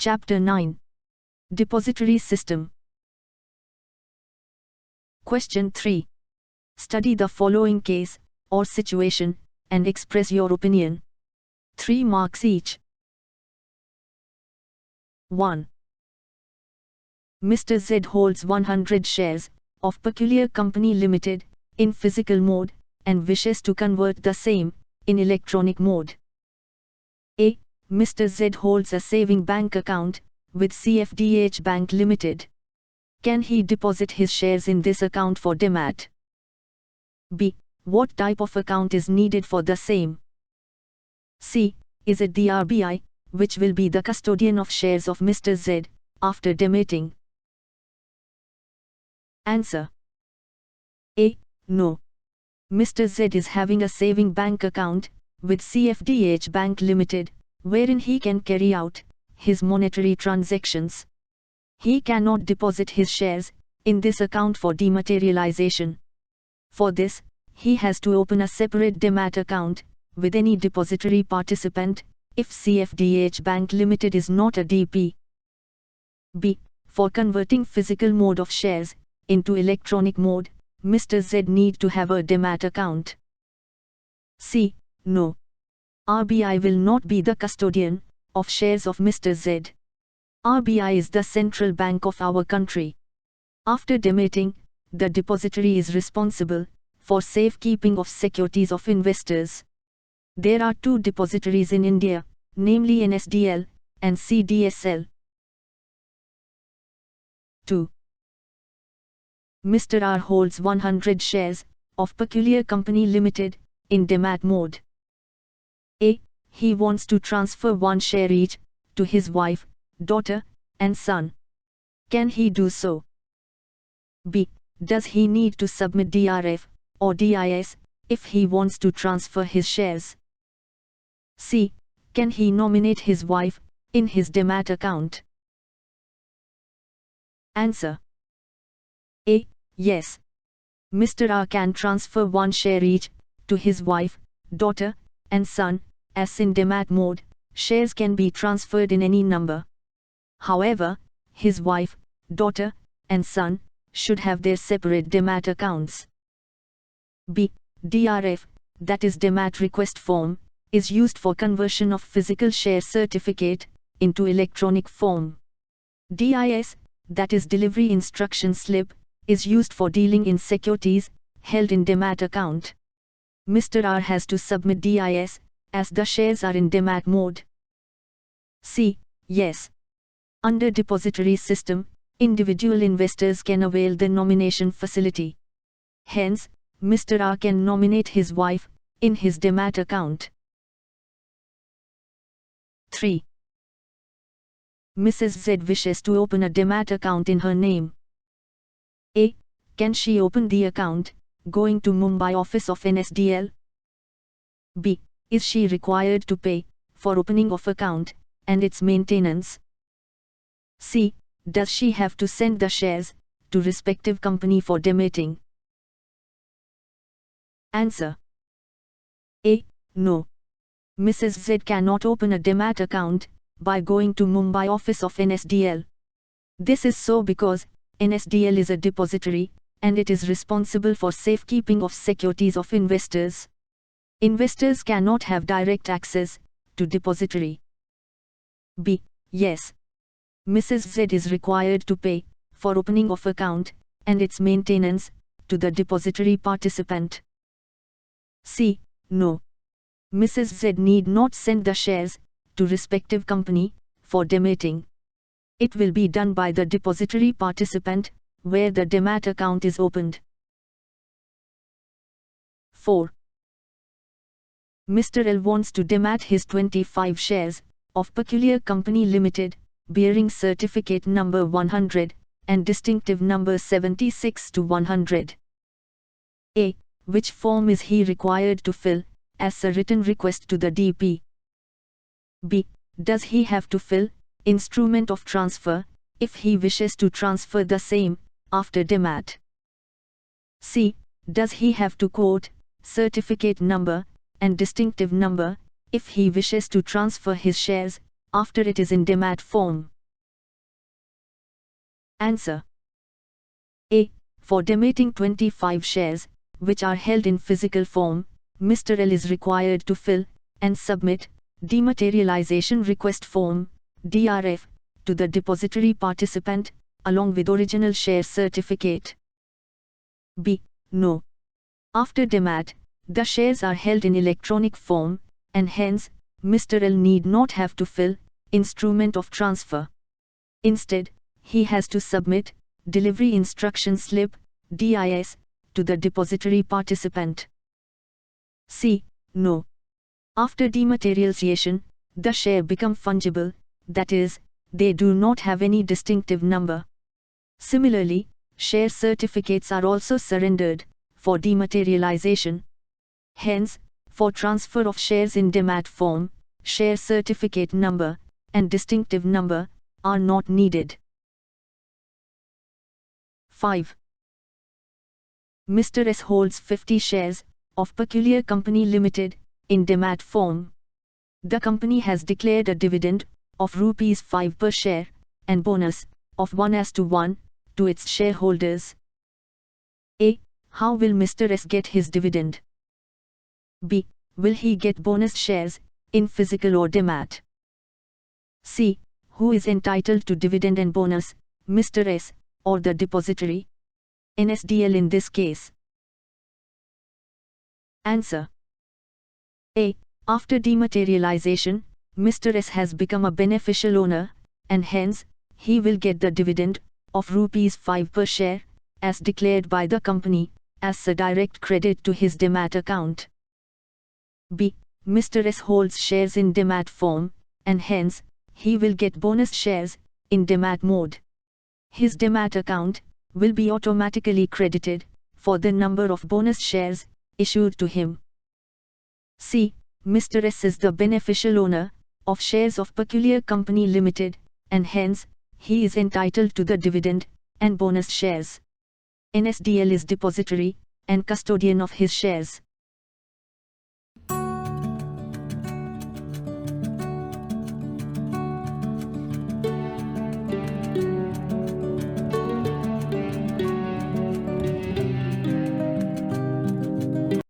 Chapter 9. Depository System. Question 3. Study the following case, or situation, and express your opinion. 3 marks each. 1. Mr. Z holds 100 shares of Peculiar Company Limited in physical mode and wishes to convert the same in electronic mode. A. Mr. Z holds a saving bank account with CFDH Bank Ltd. Can he deposit his shares in this account for Demat? B. What type of account is needed for the same? C. Is it the RBI, which will be the custodian of shares of Mr. Z after demating? Answer. A. No. Mr. Z is having a saving bank account with CFDH Bank Ltd, wherein he can carry out his monetary transactions. He cannot deposit his shares in this account for dematerialization. For this, he has to open a separate Demat account with any depository participant if CFDH Bank Ltd is not a DP. B. For converting physical mode of shares into electronic mode, Mr. Z need to have a Demat account. C. No. RBI will not be the custodian of shares of Mr. Z. RBI is the central bank of our country. After demating, the depository is responsible for safekeeping of securities of investors. There are 2 depositories in India, namely NSDL and CDSL. 2. Mr. R holds 100 shares of Peculiar Company Limited in Demat mode. A. He wants to transfer 1 share each to his wife, daughter, and son. Can he do so? B. Does he need to submit DRF or DIS if he wants to transfer his shares? C. Can he nominate his wife in his Demat account? Answer. A. Yes. Mr. R can transfer 1 share each to his wife, daughter, and son. As in Demat mode, shares can be transferred in any number. However, his wife, daughter, and son should have their separate Demat accounts. B. DRF, that is Demat request form, is used for conversion of physical share certificate into electronic form. DIS, that is delivery instruction slip, is used for dealing in securities held in Demat account. Mr. R has to submit DIS as the shares are in Demat mode. C. Yes. Under depository system, individual investors can avail the nomination facility. Hence, Mr. R can nominate his wife in his Demat account. 3. Mrs. Z wishes to open a Demat account in her name. A. Can she open the account going to Mumbai office of NSDL? B. Is she required to pay for opening of account and its maintenance? C. Does she have to send the shares to respective company for demating? Answer. A. No. Mrs. Z cannot open a Demat account by going to Mumbai office of NSDL. This is so because NSDL is a depository and it is responsible for safekeeping of securities of investors. Investors cannot have direct access to depository. B. Yes. Mrs. Z is required to pay for opening of account and its maintenance to the depository participant. C. No. Mrs. Z need not send the shares to respective company for demating. It will be done by the depository participant where the Demat account is opened. 4. Mr. L wants to demat his 25 shares of Peculiar Company Limited, bearing certificate number 100 and distinctive number 76 to 100. A. Which form is he required to fill as a written request to the DP? B. Does he have to fill instrument of transfer if he wishes to transfer the same after Demat? C. Does he have to quote certificate number and distinctive number if he wishes to transfer his shares after it is in Demat form? Answer. A. For demating 25 shares, which are held in physical form, Mr. L is required to fill and submit dematerialization request form (DRF) to the depository participant, along with original share certificate. B. No. After demat, the shares are held in electronic form, and hence, Mr. L need not have to fill instrument of transfer. Instead, he has to submit delivery instruction slip (DIS) to the depository participant. C. No. After dematerialization, the share become fungible, that is, they do not have any distinctive number. Similarly, share certificates are also surrendered for dematerialization. Hence, for transfer of shares in demat form, share certificate number and distinctive number are not needed. 5. Mr. S holds 50 shares of Peculiar Company Limited in demat form. The company has declared a dividend of ₹5 per share and bonus of 1:1 to its shareholders. A. How will Mr. S get his dividend? B. Will he get bonus shares in physical or demat? C. Who is entitled to dividend and bonus, Mr. S or the depository? NSDL in this case. Answer. A. After dematerialization, Mr. S has become a beneficial owner, and hence, he will get the dividend of ₹5 per share, as declared by the company, as a direct credit to his demat account. B. Mr. S holds shares in demat form, and hence, he will get bonus shares in demat mode. His demat account will be automatically credited for the number of bonus shares issued to him. C. Mr. S is the beneficial owner of shares of Peculiar Company Limited, and hence, he is entitled to the dividend and bonus shares. NSDL is depository and custodian of his shares.